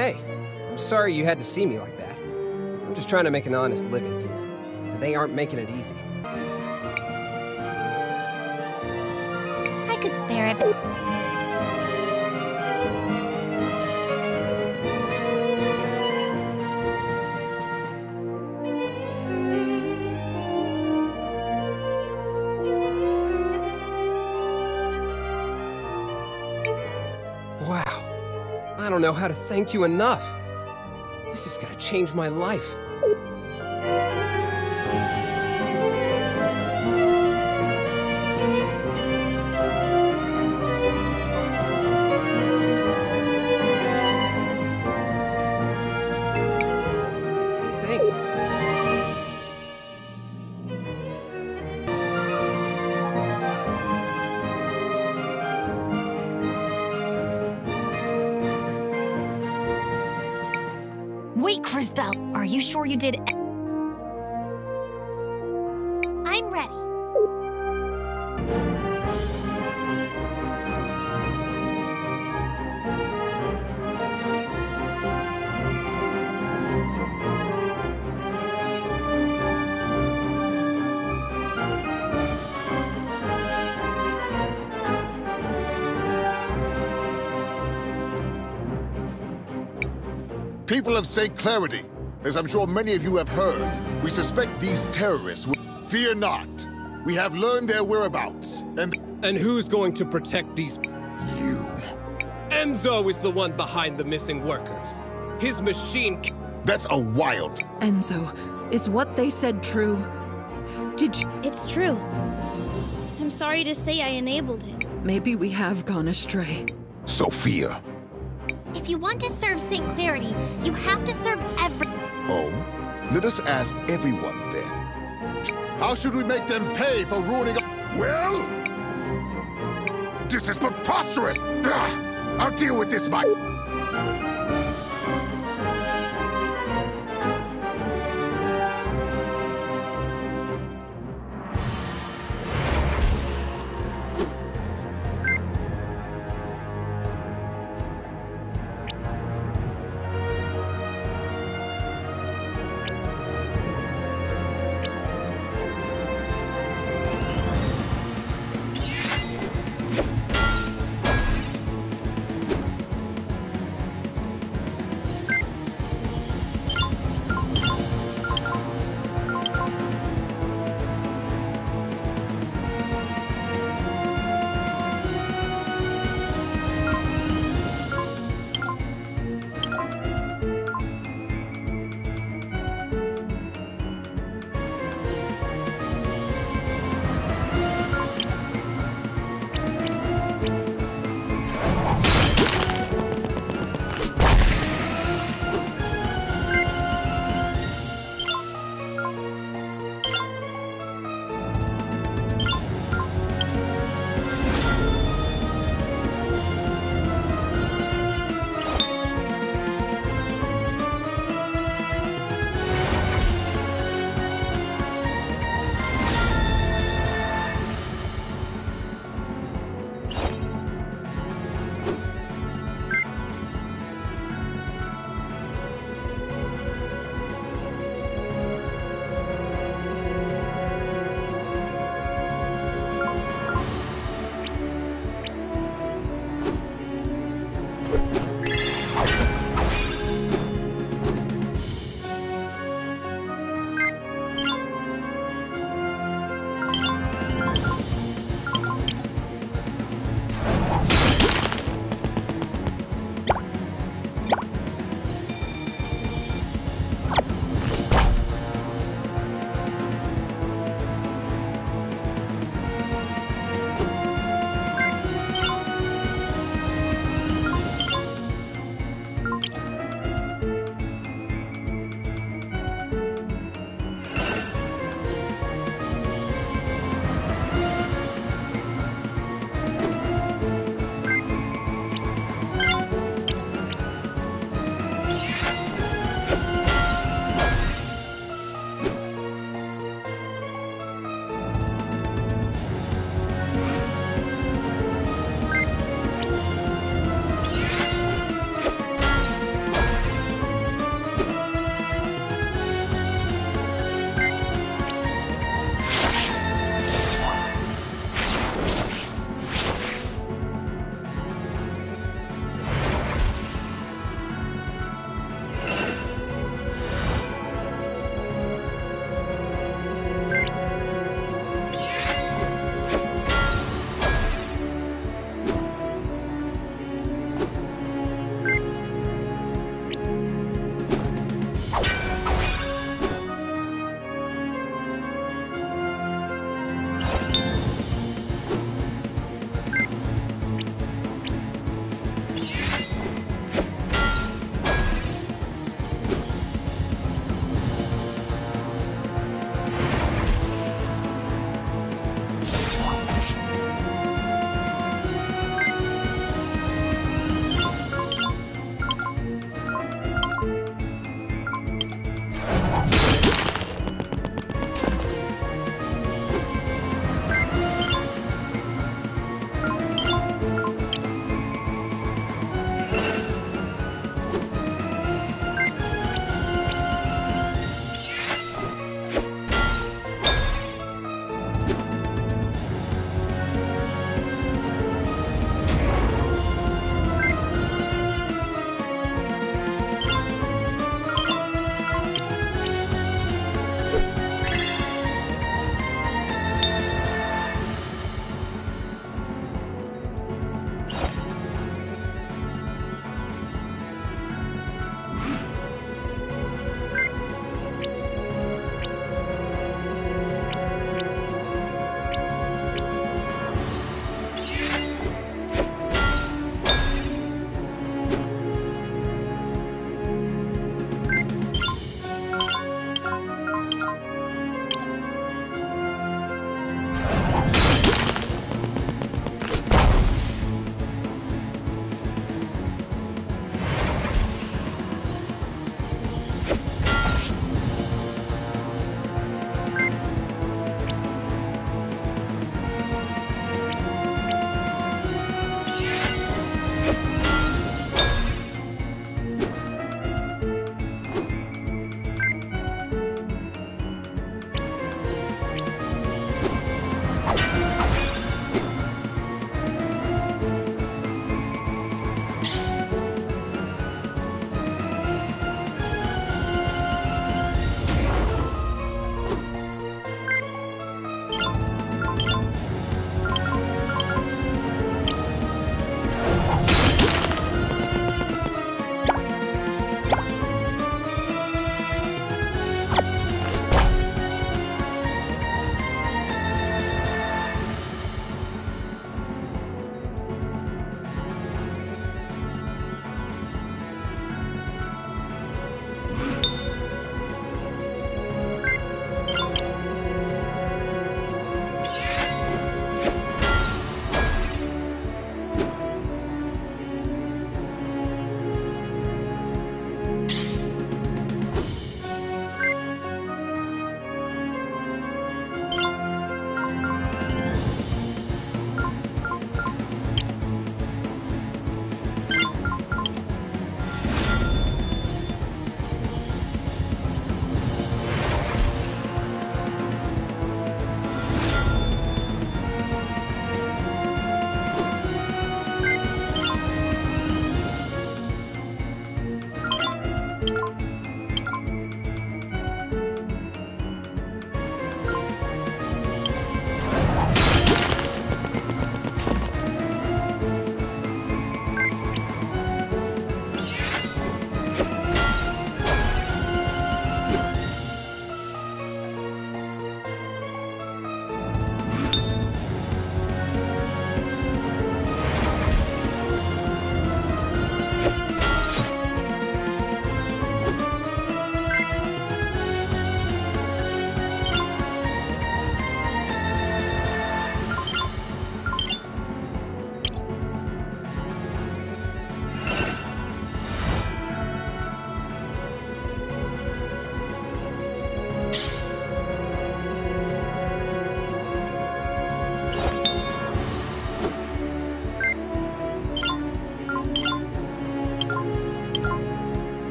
Hey, I'm sorry you had to see me like that. I'm just trying to make an honest living here, and they aren't making it easy. I could spare it, but... Wow. I don't know how to thank you enough. This is gonna change my life. Wait, Crisbell, are you sure you did? I'm ready. People of St. Clarity, as I'm sure many of you have heard, we suspect these terrorists will... Fear not. We have learned their whereabouts, and... And who's going to protect these... You. Enzo is the one behind the missing workers. His machine... That's a wild... Enzo, is what they said true? Did you... It's true. I'm sorry to say I enabled it. Maybe we have gone astray. Sophia. If you want to serve St. Clarity, you have to serve every... Oh? Let us ask everyone then. How should we make them pay for ruining... Well? This is preposterous! Ugh. I'll deal with this, Mike.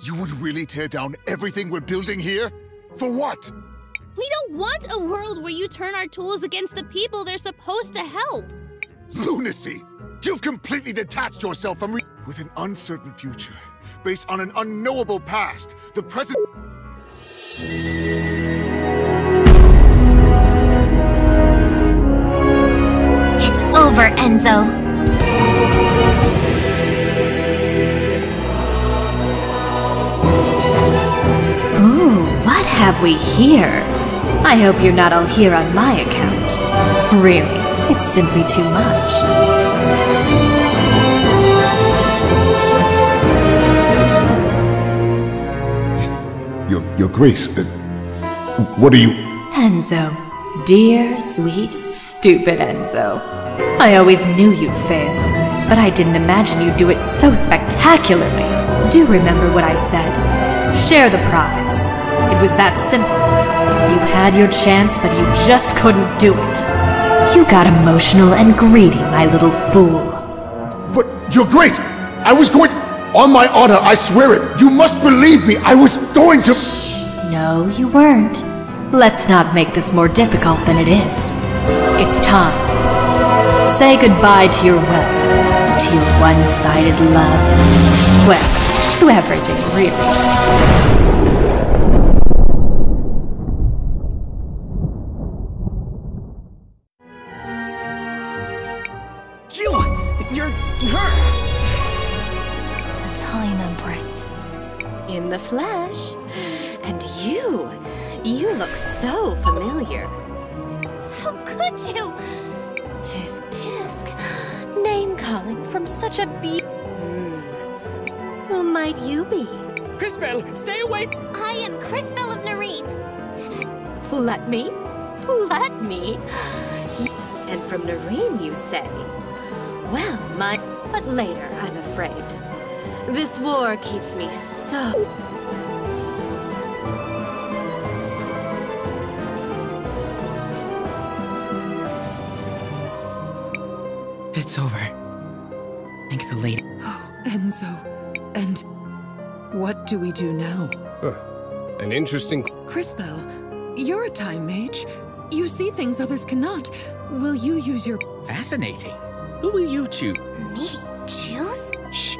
You would really tear down everything we're building here? For what? We don't want a world where you turn our tools against the people they're supposed to help. Lunacy! You've completely detached yourself from with an uncertain future, based on an unknowable past, the present... It's over, Enzo. Ooh, what have we here? I hope you're not all here on my account. Really, it's simply too much. Your Grace, what are you... Enzo. Dear, sweet, stupid Enzo. I always knew you'd fail, but I didn't imagine you'd do it so spectacularly. Do remember what I said. Share the profits. It was that simple. You had your chance, but you just couldn't do it. You got emotional and greedy, my little fool. But, Your Grace, I was going... On my honor, I swear it! You must believe me! I was going to... No, you weren't. Let's not make this more difficult than it is. It's time. Say goodbye to your wealth, to your one-sided love. Well, to everything, really. You're her! The time Empress. In the flesh. And you look so familiar. How could you? Tisk tisk. Name-calling from such a Who might you be? Crisbel, stay away! I am Crisbel of Nareen. Let me? Let me? And from Nareen, you say? Well, but later, I'm afraid. This war keeps me so... It's over. Thank the lady. Oh, Enzo. And what do we do now? An interesting... Crispell, you're a time mage. You see things others cannot. Will you use your... Fascinating. Who will you choose? Me? Choose? Shh.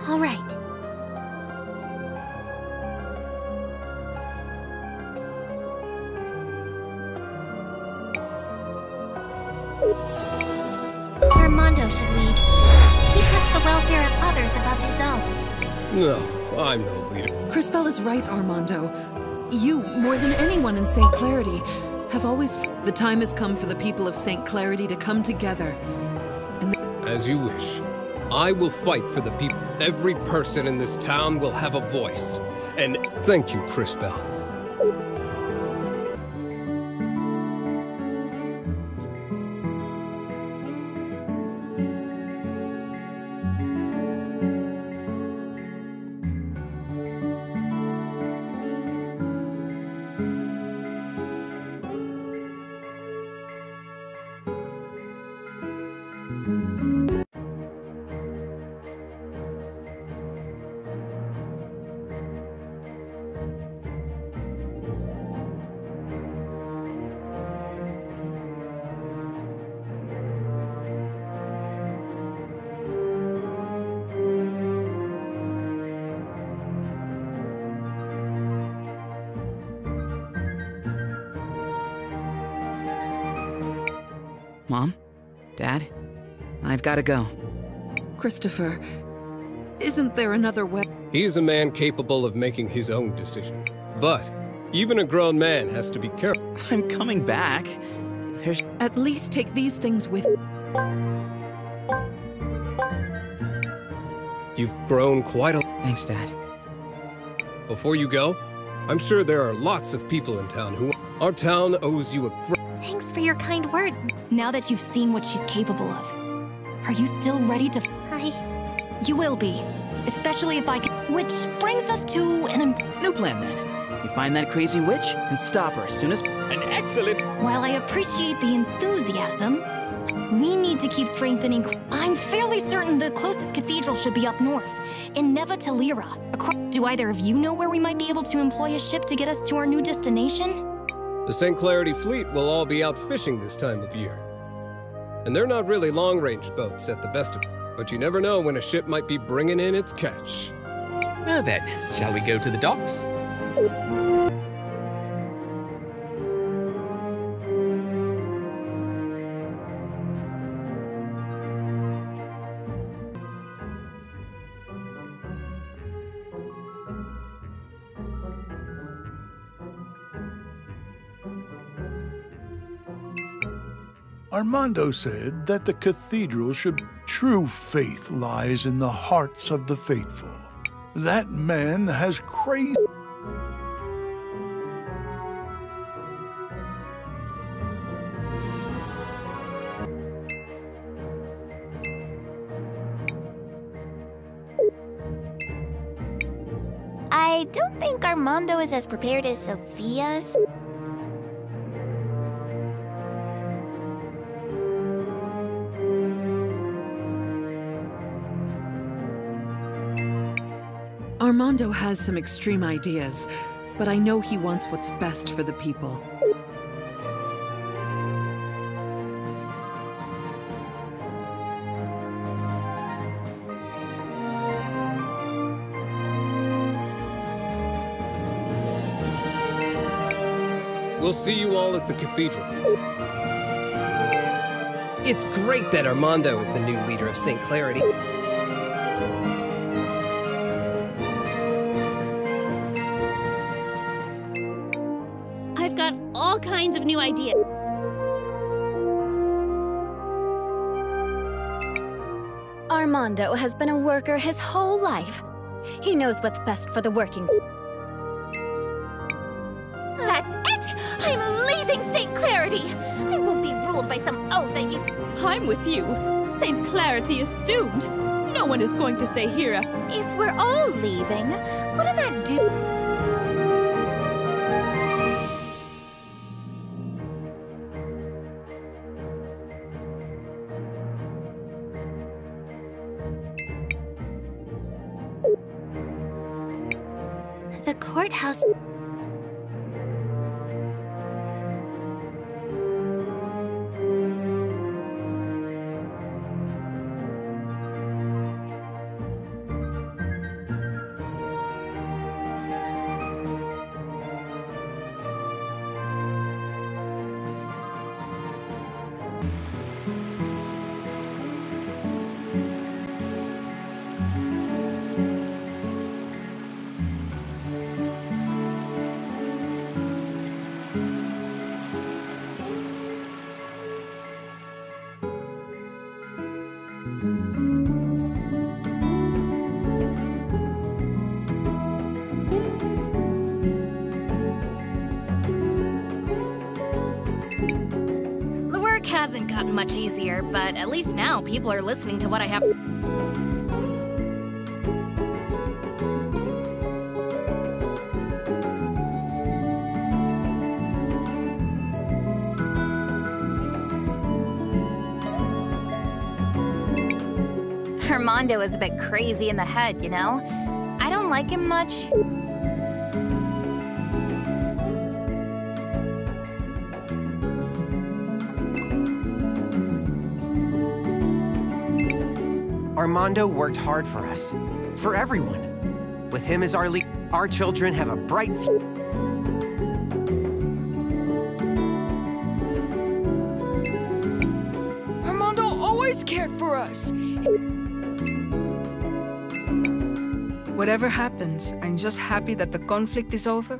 All right. Armando should lead. He puts the welfare of others above his own. No, I'm no leader. Crispell is right, Armando. You, more than anyone in St. Clarity, have always... The time has come for the people of St. Clarity to come together. And As you wish. I will fight for the people. Every person in this town will have a voice. And thank you, Crispell. Mom? Dad? I've got to go. Christopher, isn't there another way? He is a man capable of making his own decisions. But even a grown man has to be careful. I'm coming back. There's... At least take these things with... You've grown quite a... Thanks, Dad. Before you go, I'm sure there are lots of people in town who... Our town owes you a Thanks for your kind words. Now that you've seen what she's capable of, are you still ready to... You will be. Especially if I can... Which brings us to an... New plan, then. You find that crazy witch and stop her as soon as... An excellent... While I appreciate the enthusiasm, we need to keep strengthening... I'm fairly certain the closest cathedral should be up north, in Nevatalira. Do either of you know where we might be able to employ a ship to get us to our new destination? The St. Clarity fleet will all be out fishing this time of year. And they're not really long-range boats at the best of it, but you never know when a ship might be bringing in its catch. Well then, shall we go to the docks? Armando said that the cathedral should... True faith lies in the hearts of the faithful. That man has crazy... I don't think Armando is as prepared as Sophia's. Armando has some extreme ideas, but I know he wants what's best for the people. We'll see you all at the cathedral. It's great that Armando is the new leader of St. Clarity. I've got all kinds of new ideas. Armando has been a worker his whole life. He knows what's best for the working. That's it! I'm leaving St. Clarity! I won't be ruled by some oath that used to... I'm with you. St. Clarity is doomed. No one is going to stay here. If we're all leaving, wouldn't that do... The courthouse... Hasn't gotten much easier, but at least now people are listening to what I have. Armando is a bit crazy in the head, you know? I don't like him much. Armando worked hard for us, for everyone. With him as our leader, our children have a bright future. Armando always cared for us. Whatever happens, I'm just happy that the conflict is over.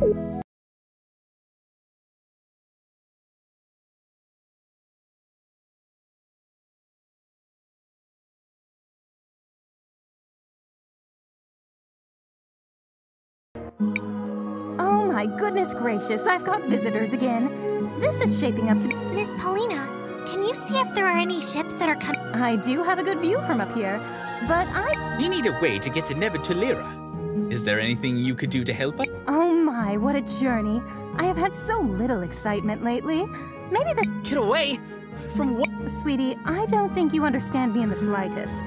Oh my goodness gracious, I've got visitors again. This is shaping up to... Miss Paulina, can you see if there are any ships that are coming? I do have a good view from up here, but We need a way to get to Nevertolera. Is there anything you could do to help us? Oh my, what a journey. I have had so little excitement lately. Maybe the... Get away! From what? Sweetie, I don't think you understand me in the slightest.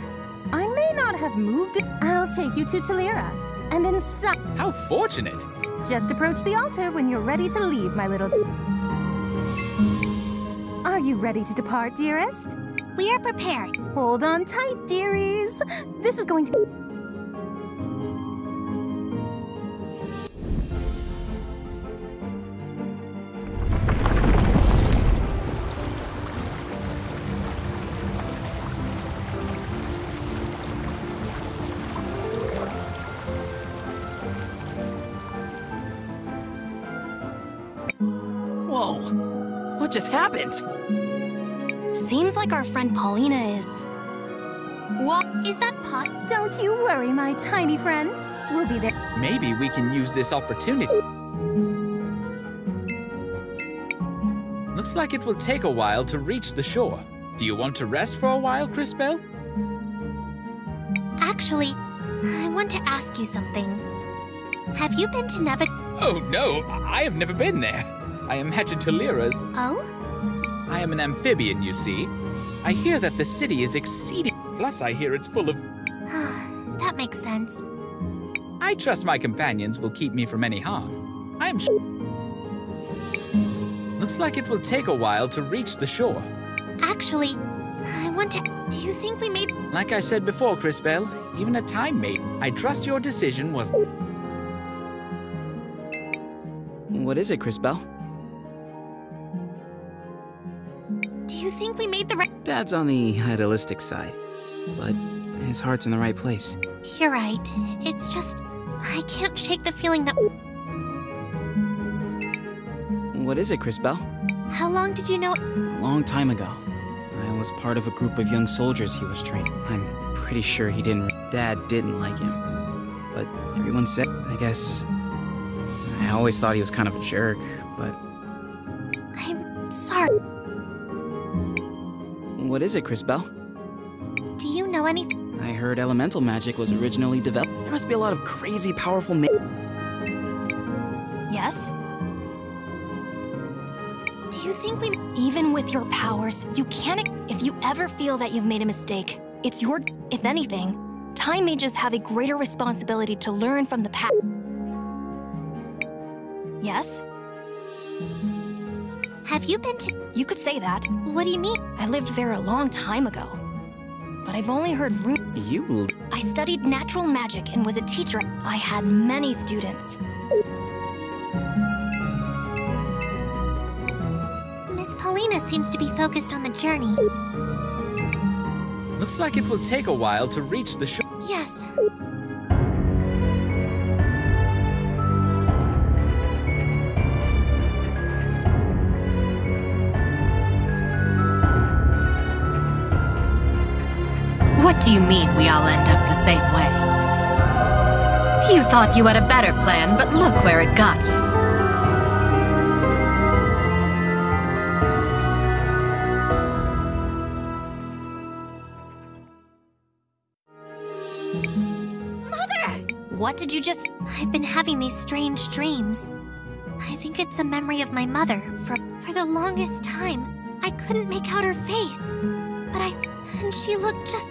I may not have moved... I'll take you to Tolera. And then stop. How fortunate! Just approach the altar when you're ready to leave, my little... Are you ready to depart, dearest? We are prepared. Hold on tight, dearies. This is going to be... Whoa! What just happened? Seems like our friend Paulina is... What? Is that Don't you worry, my tiny friends. We'll be there. Maybe we can use this opportunity. Looks like it will take a while to reach the shore. Do you want to rest for a while, Cris Bell? Actually, I want to ask you something. Have you been to Oh no, I have never been there. I imagine Tolera. Oh? I am an amphibian, you see. I hear that the city is exceeding. Plus, I hear it's full of... That makes sense. I trust my companions will keep me from any harm. I am sure. Looks like it will take a while to reach the shore. Actually, I want to... Do you think we made... Like I said before, Cris Bell, even a time mate, I trust your decision was... What is it, Cris Bell? Do you think we made the right... Dad's on the idealistic side, but his heart's in the right place. You're right. It's just... I can't shake the feeling that... What is it, Cris Bell? How long did you know... A long time ago. I was part of a group of young soldiers he was training. I'm pretty sure he didn't... Dad didn't like him. But everyone said... I guess... I always thought he was kind of a jerk, but... I'm sorry. What is it, Cris Bell? Do you know anything? I heard elemental magic was originally developed. There must be a lot of crazy powerful Yes? Do you think we... Even with your powers, you can't... If you ever feel that you've made a mistake, it's your... If anything, time mages have a greater responsibility to learn from the past. Yes? Have you been to... You could say that. What do you mean? I lived there a long time ago. But I've only heard You? I studied natural magic and was a teacher. I had many students. Miss Paulina seems to be focused on the journey. Looks like it will take a while to reach the shore. Yes. What do you mean we all end up the same way? You thought you had a better plan, but look where it got you. What did you just... I've been having these strange dreams. I think it's a memory of my mother. For the longest time, I couldn't make out her face. But and she looked just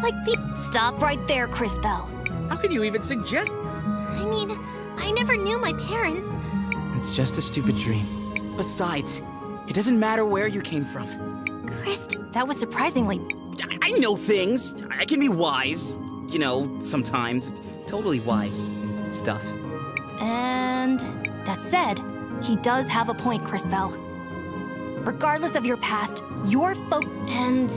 like the... Stop right there, Cris Bell. How can you even suggest... I mean, I never knew my parents. It's just a stupid dream. Besides, it doesn't matter where you came from. Cris... That was surprisingly... I know things. I can be wise. You know, sometimes. Totally wise and stuff. And that said, he does have a point, Cris Bell. Regardless of your past, your and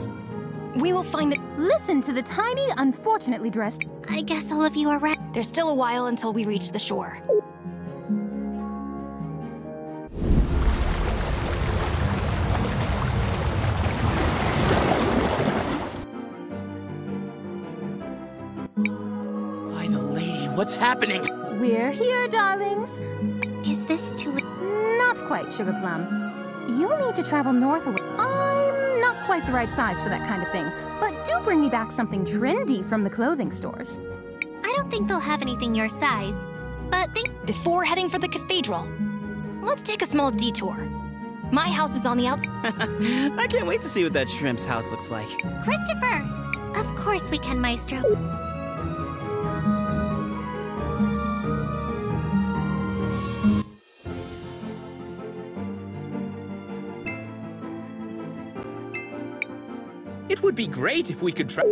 we will find the... Listen to the tiny, unfortunately dressed... I guess all of you are right. There's still a while until we reach the shore. What's happening? We're here, darlings. Is this too late? Not quite, Sugar Plum. You'll need to travel north away. I'm not quite the right size for that kind of thing, but do bring me back something trendy from the clothing stores. I don't think they'll have anything your size, but Before heading for the cathedral, let's take a small detour. My house is on the outside. I can't wait to see what that shrimp's house looks like. Christopher! Of course we can, Maestro. It would be great if we could try...